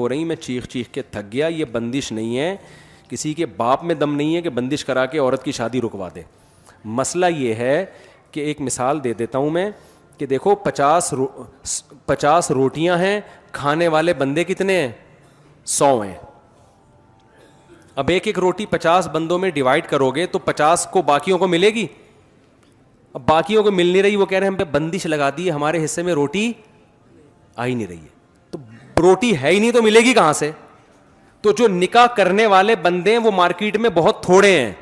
ہو رہی, میں چیخ چیخ کے تھک گیا. یہ بندش نہیں ہے, کسی کے باپ میں دم نہیں ہے کہ بندش کرا کے عورت کی شادی رکوا دے. مسئلہ یہ ہے کہ ایک مثال دے دیتا ہوں میں کہ دیکھو 50 روٹیاں ہیں, کھانے والے بندے کتنے ہیں؟ 100 ہیں. اب ایک ایک روٹی 50 بندوں میں ڈیوائڈ کرو گے تو 50 کو باقیوں کو ملے گی. اب باقیوں کو مل نہیں رہی, وہ کہہ رہے ہیں ہم پہ بندش لگا دی, ہمارے حصے میں روٹی آ ہی نہیں رہی ہے. تو روٹی ہے ہی نہیں تو ملے گی کہاں سے؟ تو جو نکاح کرنے والے بندے ہیں وہ مارکیٹ میں بہت تھوڑے ہیں,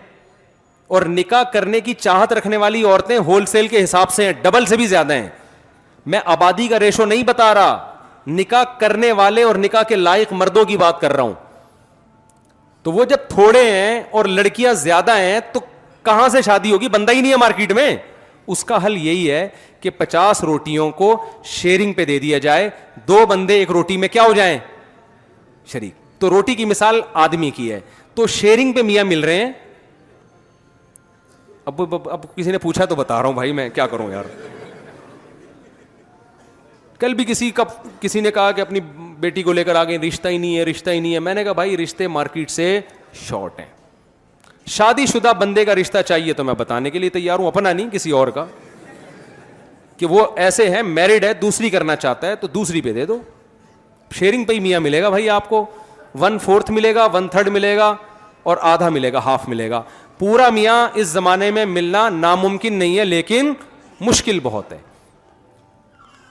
اور نکاح کرنے کی چاہت رکھنے والی عورتیں ہول سیل کے حساب سے ہیں, ڈبل سے بھی زیادہ ہیں. میں آبادی کا ریشو نہیں بتا رہا, نکاح کرنے والے اور نکاح کے لائق مردوں کی بات کر رہا ہوں. تو وہ جب تھوڑے ہیں اور لڑکیاں زیادہ ہیں تو کہاں سے شادی ہوگی؟ بندہ ہی نہیں ہے مارکیٹ میں. اس کا حل یہی ہے کہ 50 روٹیوں کو شیئرنگ پہ دے دیا جائے, 2 بندے ایک روٹی میں کیا ہو جائیں؟ شریک. تو روٹی کی مثال آدمی کی ہے, تو شیئرنگ پہ میاں مل رہے ہیں. اب کسی نے پوچھا تو بتا رہا ہوں بھائی, میں کیا کروں یار. کل بھی کسی نے کہا کہ اپنی بیٹی کو لے کر آ گئے, رشتہ ہی نہیں ہے, رشتہ ہی نہیں ہے. میں نے کہا بھائی رشتے مارکیٹ سے شارٹ ہیں. شادی شدہ بندے کا رشتہ چاہیے تو میں بتانے کے لیے تیار ہوں, اپنا نہیں کسی اور کا, کہ وہ ایسے ہے میرڈ ہے, دوسری کرنا چاہتا ہے تو دوسری پہ دے دو. شیئرنگ پہ ہی میاں ملے گا بھائی, آپ کو 1/4 ملے گا, 1/3 ملے گا, اور آدھا ملے گا, ہاف ملے گا. پورا میاں اس زمانے میں ملنا ناممکن نہیں ہے, لیکن مشکل بہت ہے.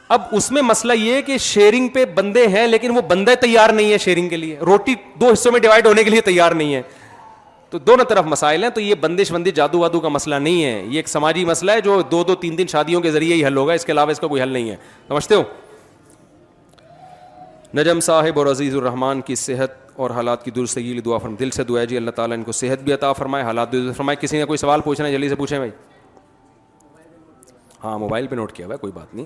اب اس میں مسئلہ یہ ہے کہ شیئرنگ پہ بندے ہیں لیکن وہ بندے تیار نہیں ہے شیئرنگ کے لیے, روٹی 2 حصوں میں ڈیوائڈ ہونے کے لیے تیار نہیں ہے. تو دونوں طرف مسائل ہیں. تو یہ بندش بندی جادو وادو کا مسئلہ نہیں ہے, یہ ایک سماجی مسئلہ ہے جو 2 3 شادیوں کے ذریعے ہی حل ہوگا, اس کے علاوہ اس کا کوئی حل نہیں ہے. سمجھتے ہو؟ نجم صاحب اور عزیز الرحمان کی صحت اور حالات کی درستگی کے لیے دعا فرمائیں. دل سے دعا ہے جی اللہ تعالیٰ ان کو صحت بھی عطا فرمائے, حالات بھی فرمائے. کسی نے کوئی سوال پوچھنا ہے جلدی سے پوچھیں بھائی. ہاں موبائل پہ نوٹ کیا ہوا ہے, کوئی بات نہیں,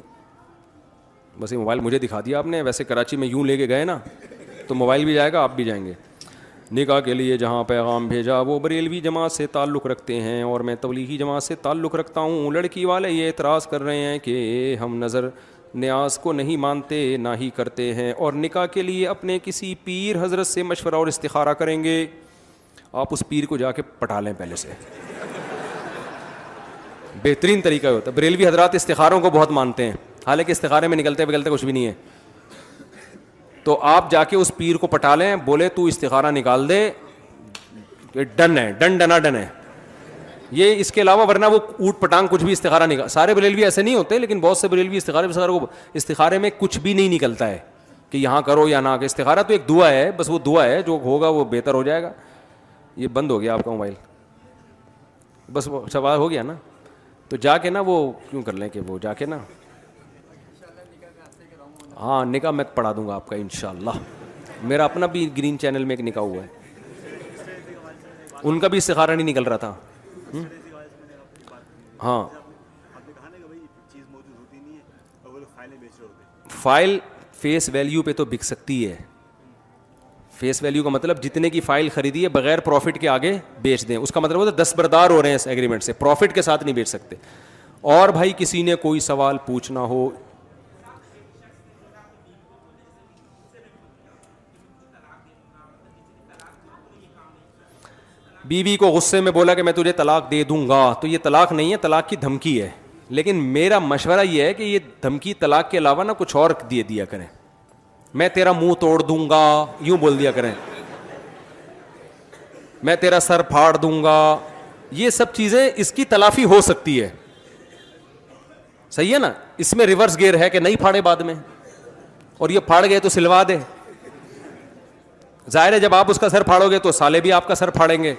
بس یہ موبائل مجھے دکھا دیا آپ نے. ویسے کراچی میں یوں لے کے گئے نا تو موبائل بھی جائے گا, آپ بھی جائیں گے. نکاح کے لیے جہاں پیغام بھیجا وہ بریلوی جماعت سے تعلق رکھتے ہیں اور میں تبلیغی جماعت سے تعلق رکھتا ہوں. لڑکی والے یہ اعتراض کر رہے ہیں کہ ہم نظر نیاز کو نہیں مانتے نہ ہی کرتے ہیں, اور نکاح کے لیے اپنے کسی پیر حضرت سے مشورہ اور استخارہ کریں گے. آپ اس پیر کو جا کے پٹا لیں پہلے سے, بہترین طریقہ ہوتا ہے. بریلوی حضرات استخاروں کو بہت مانتے ہیں, حالانکہ استخارے میں نکلتے کچھ بھی نہیں ہے. تو آپ جا کے اس پیر کو پٹا لیں, بولے تو استخارہ نکال دے, ڈن ہے, ڈن ڈنا ڈن ہے یہ. اس کے علاوہ ورنہ وہ اوٹ پٹانگ کچھ بھی استخارہ نکال. سارے بریلوی ایسے نہیں ہوتے, لیکن بہت سے بریلوی استخارے میں کچھ بھی نہیں نکلتا ہے کہ یہاں کرو یا نہ. استخارہ تو ایک دعا ہے, بس وہ دعا ہے, جو ہوگا وہ بہتر ہو جائے گا. یہ بند ہو گیا آپ کا موبائل, بس وہ سوال ہو گیا نا. تو جا کے نا وہ کیوں کر لیں کہ وہ جا کے نا, ہاں نکاح میں پڑھا دوں گا آپ کا انشاءاللہ. میرا اپنا بھی گرین چینل میں ایک نکاح ہوا ہے, ان کا بھی استخارہ نہیں نکل رہا تھا. ہاں فائل فیس ویلیو پہ تو بک سکتی ہے. فیس ویلیو کا مطلب جتنے کی فائل خریدی ہے بغیر پروفٹ کے آگے بیچ دیں, اس کا مطلب ہوتا ہے دستبردار ہو رہے ہیں اس ایگریمنٹ سے, پروفٹ کے ساتھ نہیں بیچ سکتے. اور بھائی کسی نے کوئی سوال پوچھنا ہو, بیوی کو غصے میں بولا کہ میں تجھے طلاق دے دوں گا, تو یہ طلاق نہیں ہے, طلاق کی دھمکی ہے. لیکن میرا مشورہ یہ ہے کہ یہ دھمکی طلاق کے علاوہ نا کچھ اور دیا کریں. میں تیرا منہ توڑ دوں گا یوں بول دیا کریں, میں تیرا سر پھاڑ دوں گا. یہ سب چیزیں اس کی تلافی ہو سکتی ہے, صحیح ہے نا. اس میں ریورس گیئر ہے کہ نہیں پھاڑے بعد میں, اور یہ پھاڑ گئے تو سلوا دے. ظاہر ہے جب آپ اس کا سر پھاڑو گے تو سالے بھی آپ کا سر پھاڑیں گے,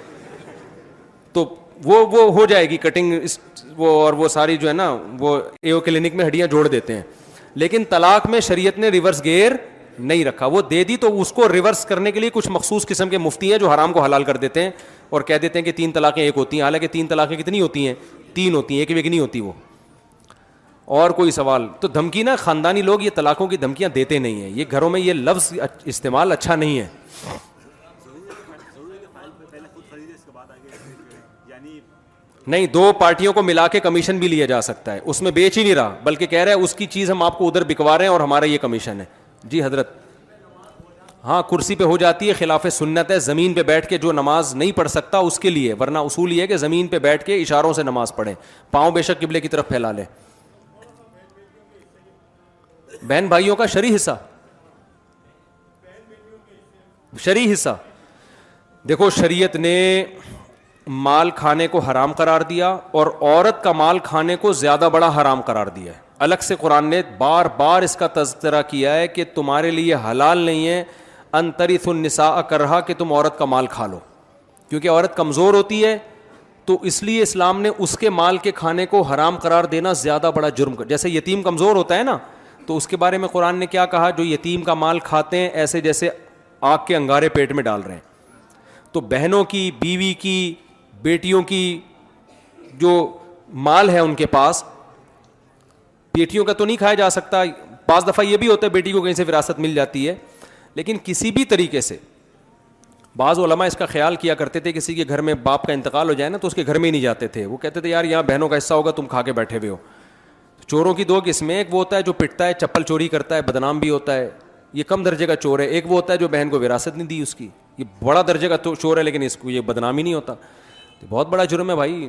تو وہ ہو جائے گی کٹنگ. وہ اور وہ ساری جو ہے نا وہ ایو کلینک میں ہڈیاں جوڑ دیتے ہیں. لیکن طلاق میں شریعت نے ریورس گیئر نہیں رکھا. وہ دے دی تو اس کو ریورس کرنے کے لیے کچھ مخصوص قسم کے مفتی ہیں جو حرام کو حلال کر دیتے ہیں اور کہہ دیتے ہیں کہ 3 طلاقیں ایک ہوتی ہیں. حالانکہ 3 طلاقیں کتنی ہوتی ہیں؟ 3 ہوتی ہیں, ایک نہیں ہوتی وہ. اور کوئی سوال تو دھمکی نا, خاندانی لوگ یہ طلاقوں کی دھمکیاں دیتے نہیں ہیں. یہ گھروں میں یہ لفظ استعمال اچھا نہیں ہے. نہیں, 2 پارٹیوں کو ملا کے کمیشن بھی لیا جا سکتا ہے. اس میں بیچ ہی نہیں رہا بلکہ کہہ رہا ہے اس کی چیز ہم آپ کو ادھر بکوا رہے ہیں اور ہمارا یہ کمیشن ہے. جی حضرت, ہاں کرسی پہ ہو جاتی ہے خلاف سنت ہے, زمین پہ بیٹھ کے جو نماز نہیں پڑھ سکتا اس کے لیے, ورنہ اصول یہ ہے کہ زمین پہ بیٹھ کے اشاروں سے نماز پڑھیں, پاؤں بے شک قبلے کی طرف پھیلا لیں. بہن بھائیوں کا شرعی حصہ, شرعی حصہ دیکھو, شریعت نے مال کھانے کو حرام قرار دیا اور عورت کا مال کھانے کو زیادہ بڑا حرام قرار دیا ہے. الگ سے قرآن نے بار بار اس کا تذکرہ کیا ہے کہ تمہارے لیے حلال نہیں ہے ان ترث النساء کرہا, کہ تم عورت کا مال کھا لو, کیونکہ عورت کمزور ہوتی ہے, تو اس لیے اسلام نے اس کے مال کے کھانے کو حرام قرار دینا زیادہ بڑا جرم. جیسے یتیم کمزور ہوتا ہے نا, تو اس کے بارے میں قرآن نے کیا کہا, جو یتیم کا مال کھاتے ہیں ایسے جیسے آگ کے انگارے پیٹ میں ڈال رہے ہیں. تو بہنوں کی, بیوی کی, بیٹیوں کی جو مال ہے ان کے پاس, بیٹیوں کا تو نہیں کھایا جا سکتا, بعض دفعہ یہ بھی ہوتا ہے بیٹی کو کہیں سے وراثت مل جاتی ہے, لیکن کسی بھی طریقے سے بعض علماء اس کا خیال کیا کرتے تھے, کسی کے گھر میں باپ کا انتقال ہو جائے نا تو اس کے گھر میں ہی نہیں جاتے تھے, وہ کہتے تھے یار یہاں بہنوں کا حصہ ہوگا, تم کھا کے بیٹھے ہوئے ہو. چوروں کی دو قسمیں, ایک وہ ہوتا ہے جو پٹتا ہے, چپل چوری کرتا ہے, بدنام بھی ہوتا ہے, یہ کم درجے کا چور ہے. ایک وہ ہوتا ہے جو بہن کو وراثت نہیں دی اس کی, یہ بڑا درجے کا چور ہے لیکن اس کو یہ بدنامی نہیں ہوتا. بہت بڑا جرم ہے بھائی.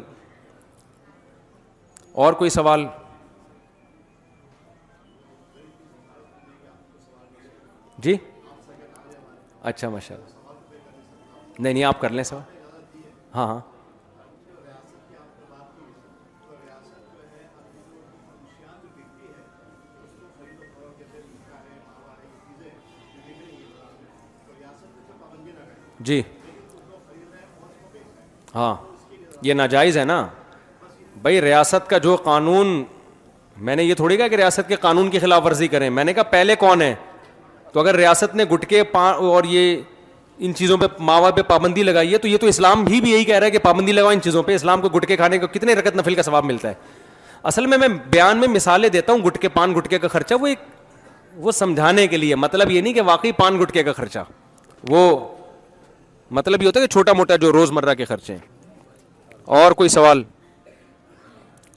اور کوئی سوال؟ جی اچھا ماشاء اللہ, نہیں آپ کر لیں سوال. ہاں ہاں جی ہاں, یہ ناجائز ہے نا بھائی. ریاست کا جو قانون, میں نے یہ تھوڑی کہا کہ ریاست کے قانون کی خلاف ورزی کریں, میں نے کہا پہلے کون ہے. تو اگر ریاست نے گٹکے اور یہ ان چیزوں پہ ماوا پہ پابندی لگائی ہے, تو یہ تو اسلام بھی یہی کہہ رہا ہے کہ پابندی لگاؤ ان چیزوں پہ. اسلام کو گٹکے کھانے کو کتنے رکعت نفل کا ثواب ملتا ہے. اصل میں بیان میں مثالیں دیتا ہوں, گٹکے پان گٹکے کا خرچہ وہ سمجھانے کے لیے, مطلب یہ نہیں کہ واقعی پان گٹکے کا خرچہ, وہ مطلب یہ ہوتا ہے کہ چھوٹا موٹا جو روز مرہ کے خرچے ہیں. اور کوئی سوال؟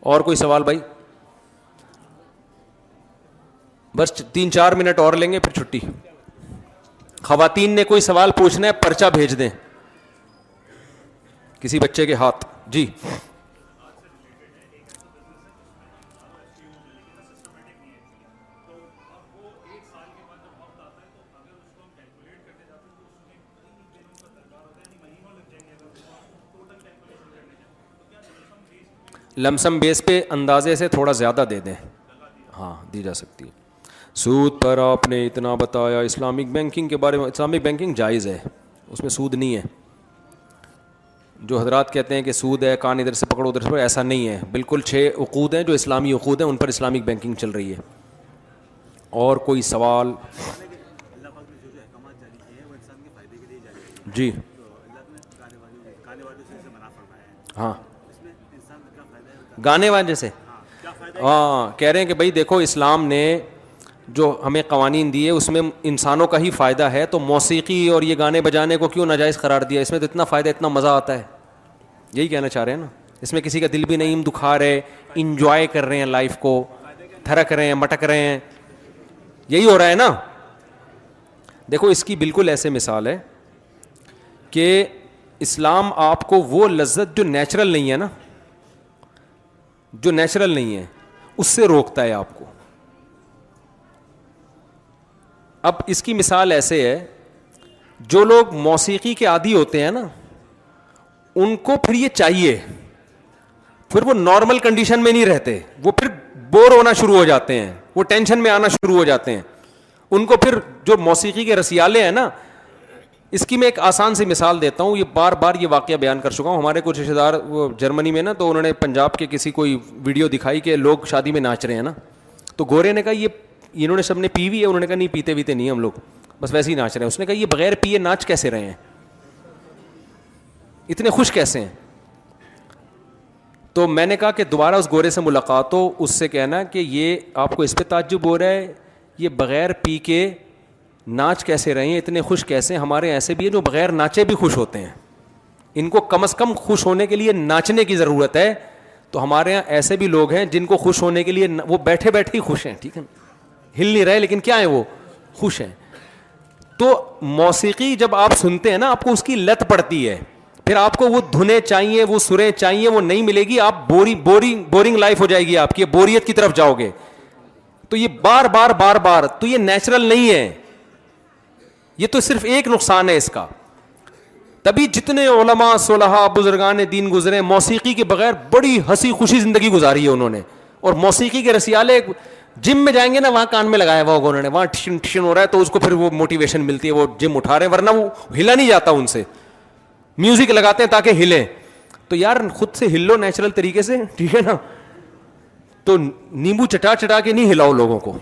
اور کوئی سوال بھائی؟ بس 3-4 منٹ اور لیں گے پھر چھٹی. خواتین نے کوئی سوال پوچھنا ہے پرچہ بھیج دیں کسی بچے کے ہاتھ. جی لمسم بیس پہ اندازے سے تھوڑا زیادہ دے دیں, ہاں دی جا سکتی ہے. سود پر آپ نے اتنا بتایا, اسلامک بینکنگ کے بارے میں. اسلامک بینکنگ جائز ہے, اس میں سود نہیں ہے. جو حضرات کہتے ہیں کہ سود ہے, کان ادھر سے پکڑو ادھر سے پکڑو, ایسا نہیں ہے. بالکل 6 عقود ہیں جو اسلامی عقود ہیں, ان پر اسلامک بینکنگ چل رہی ہے. اور کوئی سوال؟ جی ہاں, گانے والے سے ہاں کہہ رہے ہیں کہ بھائی دیکھو اسلام نے جو ہمیں قوانین دیے اس میں انسانوں کا ہی فائدہ ہے, تو موسیقی اور یہ گانے بجانے کو کیوں ناجائز قرار دیا؟ اس میں تو اتنا فائدہ, اتنا مزہ آتا ہے. یہی کہنا چاہ رہے ہیں نا, اس میں کسی کا دل بھی نہیں دکھا رہے, انجوائے کر رہے ہیں لائف کو, تھرک رہے ہیں, مٹک رہے ہیں, یہی ہو رہا ہے نا. دیکھو اس کی بالکل ایسے مثال ہے کہ اسلام آپ کو وہ لذت جو نیچرل نہیں ہے نا, جو نیچرل نہیں ہے اس سے روکتا ہے آپ کو. اب اس کی مثال ایسے ہے, جو لوگ موسیقی کے عادی ہوتے ہیں نا, ان کو پھر یہ چاہیے, پھر وہ نارمل کنڈیشن میں نہیں رہتے, وہ پھر بور ہونا شروع ہو جاتے ہیں, وہ ٹینشن میں آنا شروع ہو جاتے ہیں. ان کو پھر جو موسیقی کے رسیالے ہیں نا, اس کی میں ایک آسان سی مثال دیتا ہوں, یہ بار بار یہ واقعہ بیان کر چکا ہوں. ہمارے کچھ رشتے دار وہ جرمنی میں نا, تو انہوں نے پنجاب کے کسی کوئی ویڈیو دکھائی کہ لوگ شادی میں ناچ رہے ہیں نا, تو گورے نے کہا یہ انہوں نے سب نے پی ہوئی ہے. انہوں نے کہا نہیں پیتے ویتے نہیں ہم لوگ, بس ویسے ہی ناچ رہے ہیں. اس نے کہا یہ بغیر پیے ناچ کیسے رہے ہیں, اتنے خوش کیسے ہیں؟ تو میں نے کہا کہ دوبارہ اس گورے سے ملاقات ہو, اس سے کہنا کہ یہ آپ کو اس پہ تعجب ہو رہا ہے, یہ بغیر پی کے ناچ کیسے رہے ہیں, اتنے خوش کیسے ہیں؟ ہمارے ایسے بھی ہیں جو بغیر ناچے بھی خوش ہوتے ہیں, ان کو کم از کم خوش ہونے کے لیے ناچنے کی ضرورت ہے. تو ہمارے یہاں ایسے بھی لوگ ہیں جن کو خوش ہونے کے لیے وہ بیٹھے بیٹھے ہی خوش ہیں, ٹھیک ہے, ہل نہیں رہے لیکن کیا ہیں وہ خوش ہیں. تو موسیقی جب آپ سنتے ہیں نا آپ کو اس کی لت پڑتی ہے, پھر آپ کو وہ دھنیں چاہیے, وہ سریں چاہیے, وہ نہیں ملے گی, آپ بورنگ لائف ہو جائے گی آپ کی, بوریت کی طرف جاؤ گے. تو یہ بار بار تو یہ نیچرل نہیں ہے, یہ تو صرف ایک نقصان ہے اس کا. تبھی جتنے علماء صلحاء بزرگان دین گزرے موسیقی کے بغیر بڑی ہنسی خوشی زندگی گزاری ہے انہوں نے. اور موسیقی کے رسیالے جم میں جائیں گے نا, وہاں کان میں لگایا ہوا ہوگا انہوں نے, وہاں ٹشن ٹشن ہو رہا ہے تو اس کو پھر وہ موٹیویشن ملتی ہے, وہ جم اٹھا رہے ہیں, ورنہ وہ ہلا نہیں جاتا ان سے. میوزک لگاتے ہیں تاکہ ہلیں, تو یار خود سے ہلو نیچرل طریقے سے, ٹھیک ہے نا. تو نیمبو چٹا چٹا کے نہیں ہلاؤ لوگوں کو.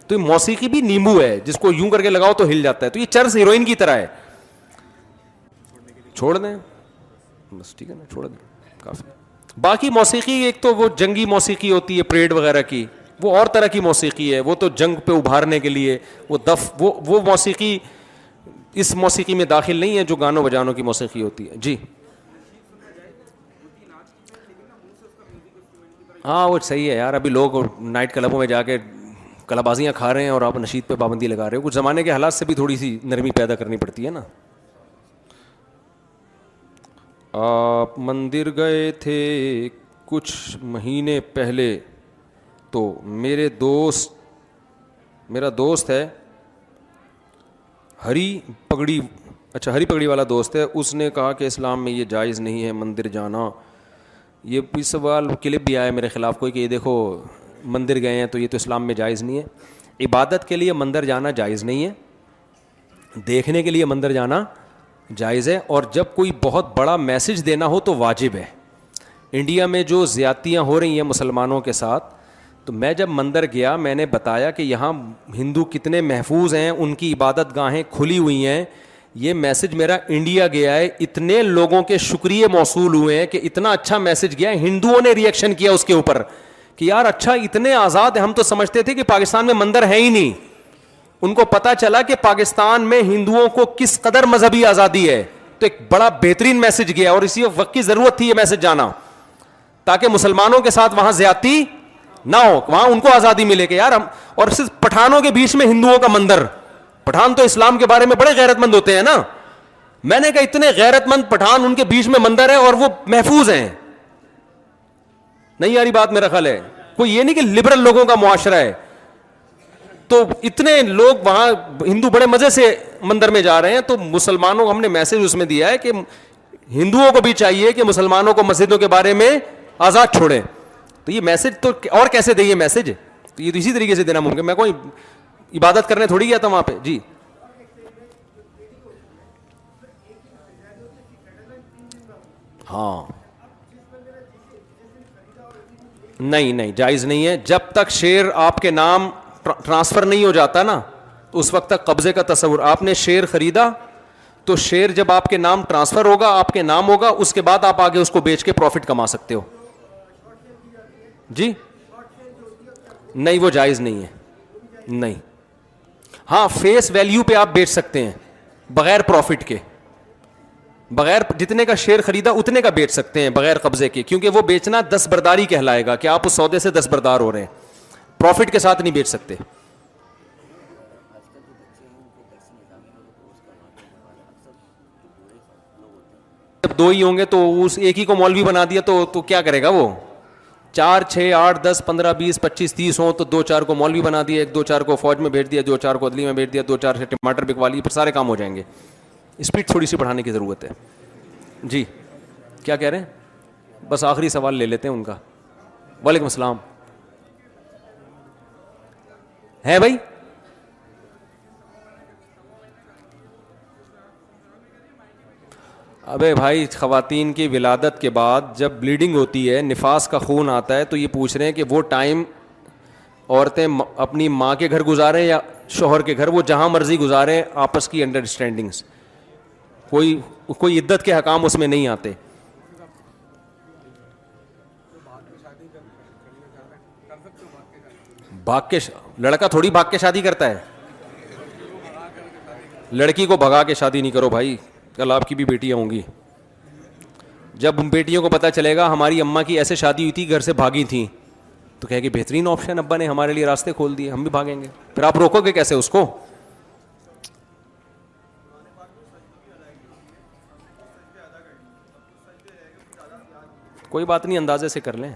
تو یہ موسیقی بھی نیمبو ہے, جس کو یوں کر کے لگاؤ تو ہل جاتا ہے. تو یہ چرس ہیروئن کی طرح ہے, چھوڑ دیں بس, ٹھیک ہے نا, چھوڑ دیں کافی. باقی موسیقی ایک تو وہ جنگی موسیقی ہوتی ہے پریڈ وغیرہ کی, وہ اور طرح کی موسیقی ہے, وہ تو جنگ پہ ابھارنے کے لیے. وہ دف وہ موسیقی اس موسیقی میں داخل نہیں ہے جو گانوں بجانوں کی موسیقی ہوتی ہے. جی ہاں وہ صحیح ہے یار, ابھی لوگ نائٹ کلبوں میں جا کے کلابازیاں کھا رہے ہیں اور آپ نشید پہ پابندی لگا رہے ہو. کچھ زمانے کے حالات سے بھی تھوڑی سی نرمی پیدا کرنی پڑتی ہے نا. آپ مندر گئے تھے کچھ مہینے پہلے تو میرا دوست ہے ہری پگڑی والا دوست ہے, اس نے کہا کہ اسلام میں یہ جائز نہیں ہے مندر جانا. یہ بھی سوال کلپ بھی آیا میرے خلاف کوئی کہ یہ دیکھو مندر گئے ہیں تو یہ تو اسلام میں جائز نہیں ہے. عبادت کے لیے مندر جانا جائز نہیں ہے, دیکھنے کے لیے مندر جانا جائز ہے. اور جب کوئی بہت بڑا میسج دینا ہو تو واجب ہے. انڈیا میں جو زیادتیاں ہو رہی ہیں مسلمانوں کے ساتھ, تو میں جب مندر گیا میں نے بتایا کہ یہاں ہندو کتنے محفوظ ہیں, ان کی عبادت گاہیں کھلی ہوئی ہیں. یہ میسج میرا انڈیا گیا ہے, اتنے لوگوں کے شکریہ موصول ہوئے ہیں کہ اتنا اچھا میسج گیا ہے. ہندوؤں نے ریئیکشن کیا اس کے اوپر کہ یار اچھا اتنے آزاد ہیں, ہم تو سمجھتے تھے کہ پاکستان میں مندر ہے ہی نہیں. ان کو پتا چلا کہ پاکستان میں ہندوؤں کو کس قدر مذہبی آزادی ہے. تو ایک بڑا بہترین میسج گیا, اور اسی وقت کی ضرورت تھی یہ میسج جانا, تاکہ مسلمانوں کے ساتھ وہاں زیادتی نہ ہو, وہاں ان کو آزادی ملے کہ یار ہم. اور صرف پٹھانوں کے بیچ میں ہندوؤں کا مندر, پٹھان تو اسلام کے بارے میں بڑے غیرت مند ہوتے ہیں نا. میں نے کہا اتنے غیرت مند پٹھان, ان کے بیچ میں مندر ہے اور وہ محفوظ ہیں. نہیں یاری بات میرا خیال ہے, کوئی یہ نہیں کہ لبرل لوگوں کا معاشرہ ہے. تو اتنے لوگ وہاں ہندو بڑے مزے سے مندر میں جا رہے ہیں. تو مسلمانوں کو ہم نے میسج اس میں دیا ہے کہ ہندوؤں کو بھی چاہیے کہ مسلمانوں کو مسجدوں کے بارے میں آزاد چھوڑیں. تو یہ میسج تو اور کیسے دیں یہ میسج, تو یہ تو اسی طریقے سے دینا ممکن. میں کوئی عبادت کرنے تھوڑی گیا تھا وہاں پہ. جی ہاں نہیں جائز نہیں ہے. جب تک شیئر آپ کے نام ٹرانسفر نہیں ہو جاتا نا, اس وقت تک قبضے کا تصور. آپ نے شیئر خریدا تو شیئر جب آپ کے نام ٹرانسفر ہوگا, آپ کے نام ہوگا, اس کے بعد آپ آگے اس کو بیچ کے پروفٹ کما سکتے ہو. جی نہیں وہ جائز نہیں ہے, نہیں. ہاں فیس ویلیو پہ آپ بیچ سکتے ہیں بغیر پروفٹ کے, بغیر جتنے کا شیئر خریدا اتنے کا بیچ سکتے ہیں بغیر قبضے کے, کیونکہ وہ بیچنا دستبرداری کہلائے گا کہ آپ اس سودے سے دستبردار ہو رہے ہیں, پروفٹ کے ساتھ نہیں بیچ سکتے. جب دو ہی ہوں گے تو اس ایک ہی کو مولوی بنا دیا تو کیا کرے گا وہ؟ 4 6 8 10 15 20 25 30 ہوں تو 2 4 کو مولوی بنا دیا, 1 2 4 کو فوج میں بھیج دیا, 2 4 کو عدلی میں بھیج دیا, 2 4 سے ٹماٹر بکوا لیے, پھر سارے کام ہو جائیں گے. اسپیڈ تھوڑی سی بڑھانے کی ضرورت ہے. جی کیا کہہ رہے ہیں؟ بس آخری سوال لے لیتے ہیں ان کا. وعلیکم السلام. ہے بھائی ابے بھائی, خواتین کی ولادت کے بعد جب بلیڈنگ ہوتی ہے, نفاس کا خون آتا ہے, تو یہ پوچھ رہے ہیں کہ وہ ٹائم عورتیں اپنی ماں کے گھر گزاریں یا شوہر کے گھر, وہ جہاں مرضی گزاریں, آپس کی انڈرسٹینڈنگس, کوئی عدت کے حکام اس میں نہیں آتے. بھاگ کے لڑکا تھوڑی بھاگ کے شادی کرتا ہے, لڑکی کو بھگا کے شادی نہیں کرو بھائی, کل آپ کی بھی بیٹیاں ہوں گی. جب ان بیٹیوں کو پتہ چلے گا ہماری اماں کی ایسے شادی ہوئی تھی, گھر سے بھاگی تھیں, تو کہے کہ بہترین آپشن ابا نے ہمارے لیے راستے کھول دیے, ہم بھی بھاگیں گے. پھر آپ روکو گے کیسے اس کو؟ کوئی بات نہیں, اندازے سے کر لیں.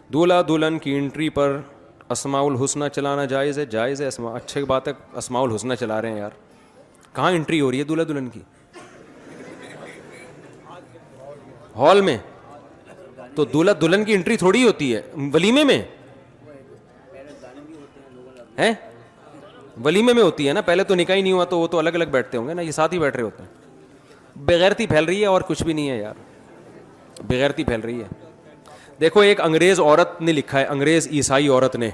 دولہا دلہن کی انٹری پر اسماء الحسنہ چلانا جائز ہے؟ جائز ہے. اچھی بات ہے, اسماء الحسنہ چلا رہے ہیں یار. کہاں انٹری ہو رہی ہے دولہا دلہن کی؟ ہال میں. تو دولہا دلہن کی انٹری تھوڑی ہوتی ہے ولیمے میں ہے, ولیمے میں ہوتی ہے نا. پہلے تو نکاح ہی نہیں ہوا تو وہ تو الگ الگ بیٹھتے ہوں گے نا, یہ ساتھ ہی بیٹھ رہے ہوتے ہیں. بغیرتی پھیل رہی ہے اور کچھ بھی نہیں ہے یار, بغیرتی پھیل رہی ہے. دیکھو ایک انگریز عورت نے لکھا ہے, انگریز عیسائی عورت نے,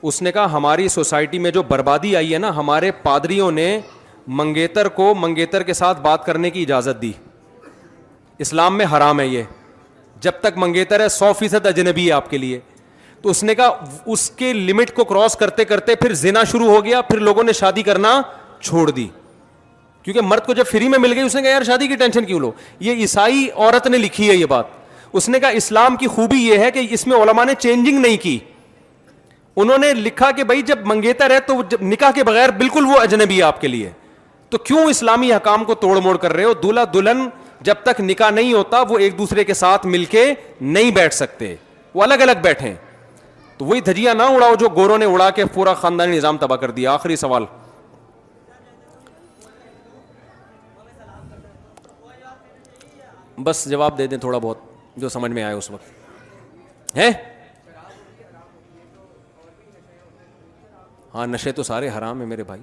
اس نے کہا ہماری سوسائٹی میں جو بربادی آئی ہے نا, ہمارے پادریوں نے منگیتر کو منگیتر کے ساتھ بات کرنے کی اجازت دی. اسلام میں حرام ہے یہ, جب تک منگیتر ہے 100% اجنبی ہے آپ کے لیے. تو اس نے کہا اس کے لمٹ کو کراس کرتے کرتے پھر زنا شروع ہو گیا, پھر لوگوں نے شادی کرنا چھوڑ دی, کیونکہ مرد کو جب فری میں مل گئی اس نے کہا یار شادی کی ٹینشن کیوں لو. یہ عیسائی عورت نے لکھی ہے یہ بات. اس نے کہا اسلام کی خوبی یہ ہے کہ اس میں علماء نے چینجنگ نہیں کی. انہوں نے لکھا کہ بھائی جب منگیتر ہے تو جب نکاح کے بغیر بالکل وہ اجنبی ہے آپ کے لیے, تو کیوں اسلامی حکام کو توڑ موڑ کر رہے ہو. دولہا دلہن جب تک نکاح نہیں ہوتا وہ ایک دوسرے کے ساتھ مل کے نہیں بیٹھ سکتے, وہ الگ الگ بیٹھیں. تو وہی دھجیاں نہ اڑاؤ جو گوروں نے اڑا کے پورا خاندانی نظام تباہ کر دیا. آخری سوال. بس جواب دے دیں تھوڑا بہت جو سمجھ میں آئے اس وقت ہے. ہاں نشے تو سارے حرام ہیں میرے بھائی.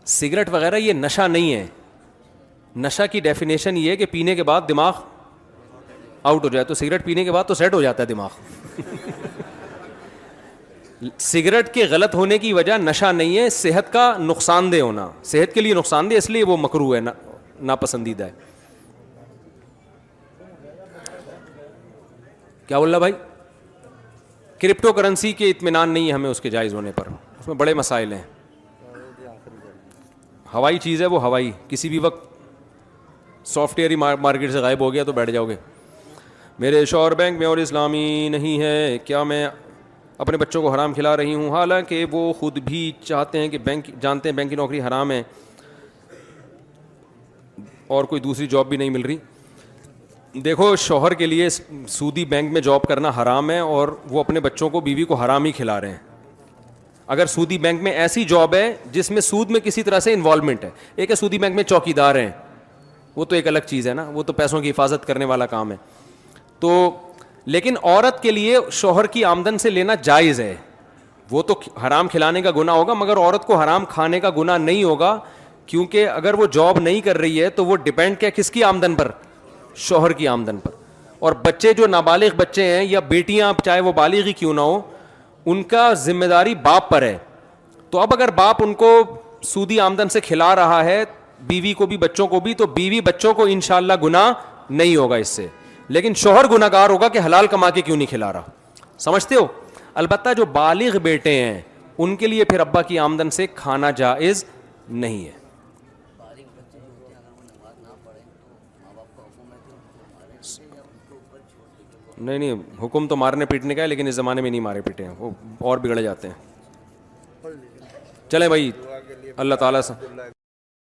سگریٹ وغیرہ یہ نشہ نہیں ہے. نشہ کی ڈیفینیشن یہ ہے کہ پینے کے بعد دماغ آؤٹ ہو جائے, تو سگریٹ پینے کے بعد تو سیٹ ہو جاتا ہے دماغ. سگریٹ کے غلط ہونے کی وجہ نشہ نہیں ہے, صحت کا نقصان دہ ہونا, صحت کے لیے نقصان دہ, اس لیے وہ مکروہ ہے, ناپسندیدہ ہے. کیا بول رہا بھائی؟ کرپٹو کرنسی کے اطمینان نہیں ہے ہمیں اس کے جائز ہونے پر, اس میں بڑے مسائل ہیں. ہوائی چیز ہے وہ, ہوائی کسی بھی وقت سافٹ ویئر ہی مارکیٹ سے غائب ہو گیا تو بیٹھ جاؤ گے. میرے شوہر بینک میں اور اسلامی نہیں ہے, کیا میں اپنے بچوں کو حرام کھلا رہی ہوں؟ حالانکہ وہ خود بھی چاہتے ہیں کہ جانتے ہیں بینک کی نوکری حرام ہے اور کوئی دوسری جاب بھی نہیں مل رہی. دیکھو شوہر کے لیے سودی بینک میں جاب کرنا حرام ہے اور وہ اپنے بچوں کو بیوی کو حرام ہی کھلا رہے ہیں. اگر سودی بینک میں ایسی جاب ہے جس میں سود میں کسی طرح سے انوالومنٹ ہے, ایک ہے سودی بینک میں چوکیدار ہیں, وہ تو ایک الگ چیز ہے نا, وہ تو پیسوں کی حفاظت کرنے والا کام ہے. تو لیکن عورت کے لیے شوہر کی آمدن سے لینا جائز ہے. وہ تو حرام کھلانے کا گناہ ہوگا مگر عورت کو حرام کھانے کا گناہ نہیں ہوگا, کیونکہ اگر وہ جاب نہیں کر رہی ہے تو وہ ڈیپینڈ کیا کس کی آمدن پر؟ شوہر کی آمدن پر. اور بچے جو نابالغ بچے ہیں یا بیٹیاں چاہے وہ بالغ ہی کیوں نہ ہو, ان کا ذمہ داری باپ پر ہے. تو اب اگر باپ ان کو سودی آمدن سے کھلا رہا ہے, بیوی کو بھی بچوں کو بھی, تو بیوی بچوں کو انشاءاللہ گناہ نہیں ہوگا اس سے, لیکن شوہر گناہگار ہوگا کہ حلال کما کے کیوں نہیں کھلا رہا. سمجھتے ہو؟ البتہ جو بالغ بیٹے ہیں ان کے لیے پھر ابا کی آمدن سے کھانا جائز نہیں ہے. نہیں حکم تو مارنے پیٹنے کا ہے, لیکن اس زمانے میں نہیں مارے پیٹے ہیں, وہ اور بگڑ جاتے ہیں. چلیں بھائی, اللہ تعالیٰ سے